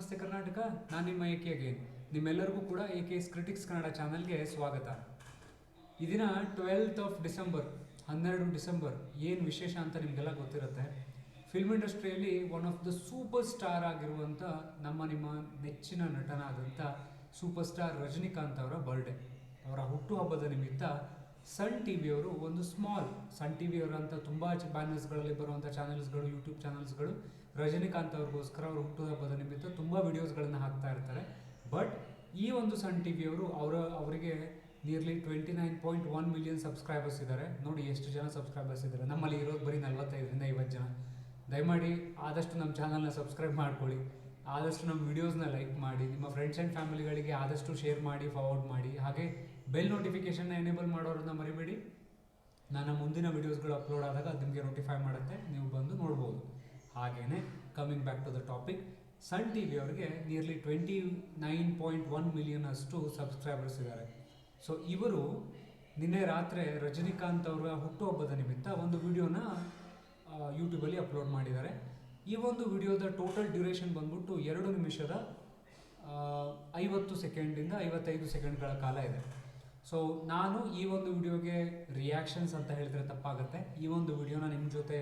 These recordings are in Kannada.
ನಮಸ್ತೆ ಕರ್ನಾಟಕ. ನಾನು ನಿಮ್ಮ ಎ ಕೆ ಅಗೇನ್. ನಿಮ್ಮೆಲ್ಲರಿಗೂ ಕೂಡ A K S critics Kannada ಚಾನಲ್ಗೆ ಸ್ವಾಗತ. ಈ ದಿನ 12th of December 12 ಡಿಸೆಂಬರ್ ಏನು ವಿಶೇಷ ಅಂತ ನಿಮಗೆಲ್ಲ ಗೊತ್ತಿರುತ್ತೆ. ಫಿಲ್ಮ್ ಇಂಡಸ್ಟ್ರಿಯಲ್ಲಿ one of the super star ಆಗಿರುವಂಥ ನಿಮ್ಮ ನೆಚ್ಚಿನ ನಟನಾದಂಥ ಸೂಪರ್ ಸ್ಟಾರ್ ರಜನಿಕಾಂತ್ ಅವರ ಬರ್ಡೇ. ಅವರ ಹುಟ್ಟುಹಬ್ಬದ ನಿಮಿತ್ತ ಸನ್ ಟಿ ವಿಯವರು ಒಂದು ಸ್ಮಾಲ್ ಸನ್ ಟಿ ವಿಯವರಂಥ ತುಂಬ ಬ್ಯಾನರ್ಸ್ಗಳಲ್ಲಿ ಬರುವಂಥ ಚಾನಲ್ಸ್ಗಳು, ಯೂಟ್ಯೂಬ್ ಚಾನಲ್ಸ್ಗಳು ರಜನಿಕಾಂತ್ ಅವ್ರಿಗೋಸ್ಕರ ಅವ್ರ ಹುಟ್ಟುಹಬ್ಬದ ನಿಮಿತ್ತ ತುಂಬ ವೀಡಿಯೋಸ್ಗಳನ್ನು ಹಾಕ್ತಾ ಇರ್ತಾರೆ. ಬಟ್ ಈ ಒಂದು ಸನ್ ಟಿ ವಿಯವರು ಅವರಿಗೆ ನಿಯರ್ಲಿ 29.1 ಮಿಲಿಯನ್ ಸಬ್ಸ್ಕ್ರೈಬರ್ಸ್ ಇದ್ದಾರೆ. ನೋಡಿ ಎಷ್ಟು ಜನ ಸಬ್ಸ್ಕ್ರೈಬರ್ಸ್ ಇದ್ದಾರೆ. ನಮ್ಮಲ್ಲಿ ಇರೋದು ಬರೀ 45ರಿಂದ 50 ಜನ. ದಯಮಾಡಿ ಆದಷ್ಟು ನಮ್ಮ ಚಾನಲ್ನ ಸಬ್ಸ್ಕ್ರೈಬ್ ಮಾಡ್ಕೊಳ್ಳಿ, ಆದಷ್ಟು ನಮ್ಮ ವೀಡಿಯೋಸ್ನ ಲೈಕ್ ಮಾಡಿ, ನಿಮ್ಮ ಫ್ರೆಂಡ್ಸ್ ಆ್ಯಂಡ್ ಫ್ಯಾಮಿಲಿಗಳಿಗೆ ಆದಷ್ಟು ಶೇರ್ ಮಾಡಿ, ಫಾರ್ವರ್ಡ್ ಮಾಡಿ. ಹಾಗೆ ಬೆಲ್ ನೋಟಿಫಿಕೇಷನ್ನ ಎನೇಬಲ್ ಮಾಡೋರನ್ನ ಮರಿಬೇಡಿ. ನನ್ನ ಮುಂದಿನ ವೀಡಿಯೋಸ್ಗಳು ಅಪ್ಲೋಡ್ ಆದಾಗ ಅದು ನಿಮಗೆ ನೋಟಿಫೈ ಮಾಡುತ್ತೆ, ನೀವು ಬಂದು ನೋಡ್ಬೋದು. ಹಾಗೆಯೇ coming back to the topic, Sun T V ಅವರಿಗೆ ನಿಯರ್ಲಿ 29.1 ಮಿಲಿಯನ್ ಅಷ್ಟು ಸಬ್ಸ್ಕ್ರೈಬರ್ಸ್ ಇದ್ದಾರೆ. ಸೊ ಇವರು ನಿನ್ನೆ ರಾತ್ರಿ ರಜನಿಕಾಂತ್ ಅವರ ಹುಟ್ಟುಹಬ್ಬದ ನಿಮಿತ್ತ ಒಂದು ವಿಡಿಯೋನ ಯೂಟ್ಯೂಬಲ್ಲಿ ಅಪ್ಲೋಡ್ ಮಾಡಿದ್ದಾರೆ. ಈ ಒಂದು ವಿಡಿಯೋದ ಟೋಟಲ್ ಡ್ಯೂರೇಷನ್ ಬಂದ್ಬಿಟ್ಟು 2 ನಿಮಿಷದ 50 ಸೆಕೆಂಡಿಂದ 55 ಸೆಕೆಂಡ್ಗಳ ಕಾಲ ಇದೆ. ಸೊ ನಾನು ಈ ಒಂದು ವಿಡಿಯೋಗೆ ರಿಯಾಕ್ಷನ್ಸ್ ಅಂತ ಹೇಳಿದ್ರೆ ತಪ್ಪಾಗುತ್ತೆ. ಈ ಒಂದು ವಿಡಿಯೋನ ನಿಮ್ಮ ಜೊತೆ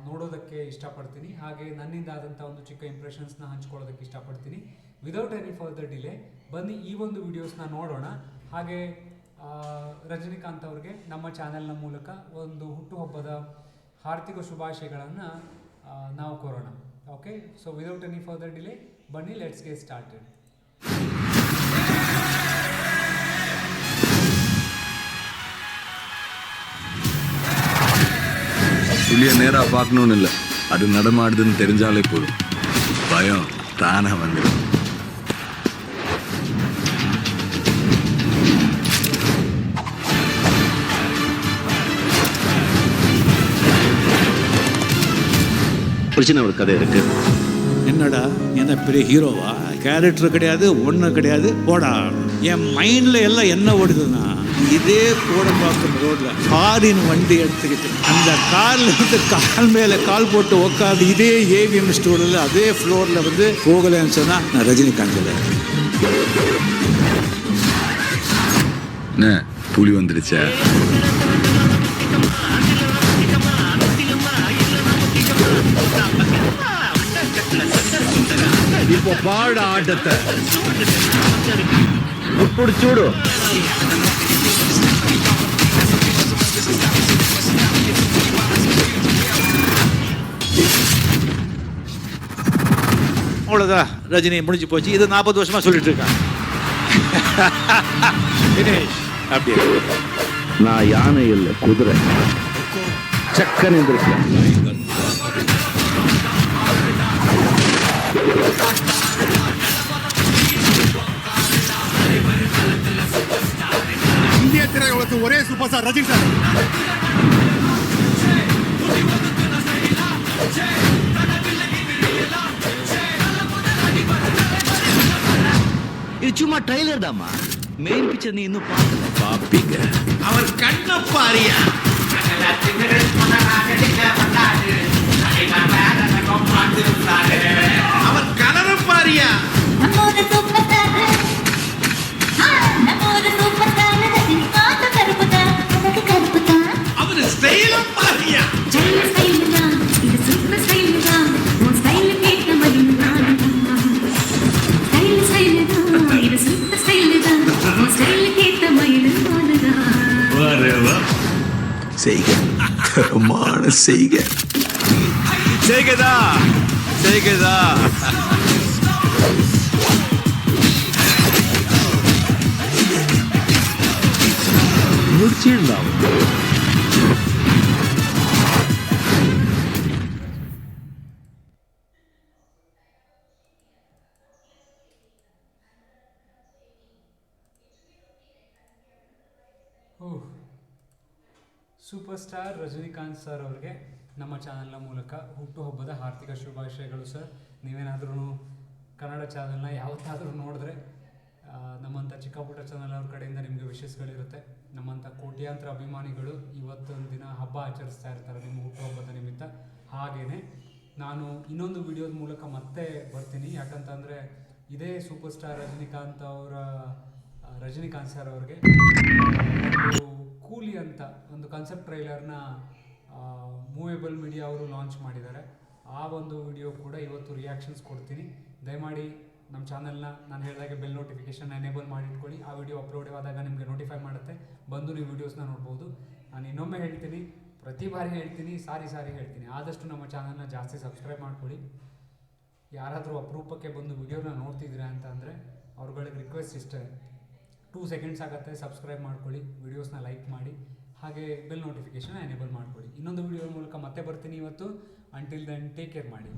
ನೋಡೋದಕ್ಕೆ ಇಷ್ಟಪಡ್ತೀನಿ. ಹಾಗೆ ನನ್ನಿಂದ ಆದಂಥ ಒಂದು ಚಿಕ್ಕ ಇಂಪ್ರೆಷನ್ಸ್ನ ಹಂಚ್ಕೊಳ್ಳೋದಕ್ಕೆ ಇಷ್ಟಪಡ್ತೀನಿ. ವಿದೌಟ್ ಎನಿ ಫರ್ದರ್ ಡಿಲೇ ಬನ್ನಿ ಈ ಒಂದು ವಿಡಿಯೋಸ್ನ ನೋಡೋಣ. ಹಾಗೆ ರಜನಿಕಾಂತ್ ಅವ್ರಿಗೆ ನಮ್ಮ ಚಾನೆಲ್ನ ಮೂಲಕ ಒಂದು ಹುಟ್ಟುಹಬ್ಬದ ಹಾರ್ದಿಕ ಶುಭಾಶಯಗಳನ್ನು ನಾವು ಕೋರೋಣ. Okay, so without any further delay ಬನ್ನಿ, ಲೆಟ್ಸ್ ಗೆಟ್ ಸ್ಟಾರ್ಟೆಡ್. புளிய நேரா பார்க்கணும்னு இல்லை, அது நடமாடுதுன்னு தெரிஞ்சாலே போதும், பயம் தானே வந்துடும். பிரச்சனை ஒரு கதை இருக்கு. என்னடா என்ன பெரிய ஹீரோவா? கேரக்டர் கிடையாது, ஒன்றும் கிடையாது, போடா. என் மைண்டில் எல்லாம் என்ன ஓடுதுன்னா, இதே கோடம்பாக்கம் ரோட்ல காரின் வண்டி எடுத்துக்கிட்டு அந்த கார்ல வந்து கால் மேல கால் போட்டு உட்காந்து இதே ஏவிஎம் ஸ்டோரில் அதே ஃப்ளோரில் வந்து போகலன்னு சொன்னா நான் ரஜினிகாந்த். என்ன புலி வந்துடுச்சா? இப்போ பாட ஆட்டத்தை ఇప్పుడు చూడు. அவ்வளோதான், ரஜினி முடிஞ்சு போச்சு. இது 40 வருஷமா சொல்லிட்டு இருக்கான். அப்படியே நான் யானை இல்லை, குதிரை. சக்கன் எந்திருக்கேன். இந்திய திரையுலகத்து ஒரே சூப்பர் ஸ்டார் ரஜினி சார். இது சும்மா ட்ரைலர் தாமா, மெயின் பிக்சர் நீ இன்னும் பார்க்கல. பாப்பீங்க. அவர் கண்ண பாரியா. அவர் கலர பாரியா. அவர் ஸ்டைல பாரியா. செய்க தரமான செய்க. செய்கதா செய்கதா. முடிச்சிடலாம். ಸೂಪರ್ ಸ್ಟಾರ್ ರಜನಿಕಾಂತ್ ಸರ್ ಅವ್ರಿಗೆ ನಮ್ಮ ಚಾನಲ್ನ ಮೂಲಕ ಹುಟ್ಟುಹಬ್ಬದ ಹಾರ್ದಿಕ ಶುಭಾಶಯಗಳು ಸರ್. ನೀವೇನಾದ್ರೂ ಕನ್ನಡ ಚಾನಲ್ನ ಯಾವತ್ತಾದರೂ ನೋಡಿದ್ರೆ ನಮ್ಮಂಥ ಚಿಕ್ಕ ಪುಟ್ಟ ಚಾನಲ್ ಅವ್ರ ಕಡೆಯಿಂದ ನಿಮಗೆ ವಿಶಸ್ಗಳಿರುತ್ತೆ. ನಮ್ಮಂಥ ಕೋಟ್ಯಾಂತರ ಅಭಿಮಾನಿಗಳು ಇವತ್ತೊಂದು ದಿನ ಹಬ್ಬ ಆಚರಿಸ್ತಾ ಇರ್ತಾರೆ ನಿಮ್ಮ ಹುಟ್ಟುಹಬ್ಬದ ನಿಮಿತ್ತ. ಹಾಗೆಯೇ ನಾನು ಇನ್ನೊಂದು ವಿಡಿಯೋದ ಮೂಲಕ ಮತ್ತೆ ಬರ್ತೀನಿ. ಯಾಕಂತಂದರೆ ಇದೇ ಸೂಪರ್ ಸ್ಟಾರ್ ರಜನಿಕಾಂತ್ ಸರ್ ಅವ್ರಿಗೆ ಒಂದು ಕೂಲಿ ಅಂತ ಒಂದು ಕಾನ್ಸೆಪ್ಟ್ ಟ್ರೈಲರ್ನ ಮೂವೇಬಲ್ ಮೀಡಿಯಾ ಅವರು ಲಾಂಚ್ ಮಾಡಿದ್ದಾರೆ. ಆ ಒಂದು ವಿಡಿಯೋ ಕೂಡ ಇವತ್ತು ರಿಯಾಕ್ಷನ್ಸ್ ಕೊಡ್ತೀನಿ. ದಯಮಾಡಿ ನಮ್ಮ ಚಾನಲ್ನ ನಾನು ಹೇಳಿದಾಗೆ ಬೆಲ್ ನೋಟಿಫಿಕೇಷನ್ ಎನೇಬಲ್ ಮಾಡಿ ಇಟ್ಕೊಳ್ಳಿ. ಆ ವಿಡಿಯೋ ಅಪ್ಲೋಡ್ ಆದಾಗ ನಿಮಗೆ ನೋಟಿಫೈ ಮಾಡುತ್ತೆ, ಬಂದು ನೀವು ವೀಡಿಯೋಸ್ನ ನೋಡ್ಬೋದು. ನಾನು ಇನ್ನೊಮ್ಮೆ ಹೇಳ್ತೀನಿ, ಪ್ರತಿ ಬಾರಿ ಹೇಳ್ತೀನಿ, ಸಾರಿ ಹೇಳ್ತೀನಿ, ಆದಷ್ಟು ನಮ್ಮ ಚಾನಲ್ನ ಜಾಸ್ತಿ ಸಬ್ಸ್ಕ್ರೈಬ್ ಮಾಡ್ಕೊಳ್ಳಿ. ಯಾರಾದರೂ ಅಪರೂಪಕ್ಕೆ ಬಂದು ವಿಡಿಯೋನ ನೋಡ್ತಿದ್ದೀರಾ ಅಂತ ಅಂದರೆ ಅವ್ರುಗಳಿಗೆ ರಿಕ್ವೆಸ್ಟ್ ಇಷ್ಟೇ, 2 ಸೆಕೆಂಡ್ಸ್ ಆಗುತ್ತೆ, ಸಬ್ಸ್ಕ್ರೈಬ್ ಮಾಡ್ಕೊಳ್ಳಿ, ವೀಡಿಯೋಸ್ನ ಲೈಕ್ ಮಾಡಿ, ಹಾಗೆ ಬೆಲ್ ನೋಟಿಫಿಕೇಷನ್ ಎನೇಬಲ್ ಮಾಡ್ಕೊಳ್ಳಿ. ಇನ್ನೊಂದು ವಿಡಿಯೋ ಮೂಲಕ ಮತ್ತೆ ಬರ್ತೀನಿ ಇವತ್ತು. ಅಂಟಿಲ್ ದೆನ್ ಟೇಕ್ ಕೇರ್ ಮಾಡಿ.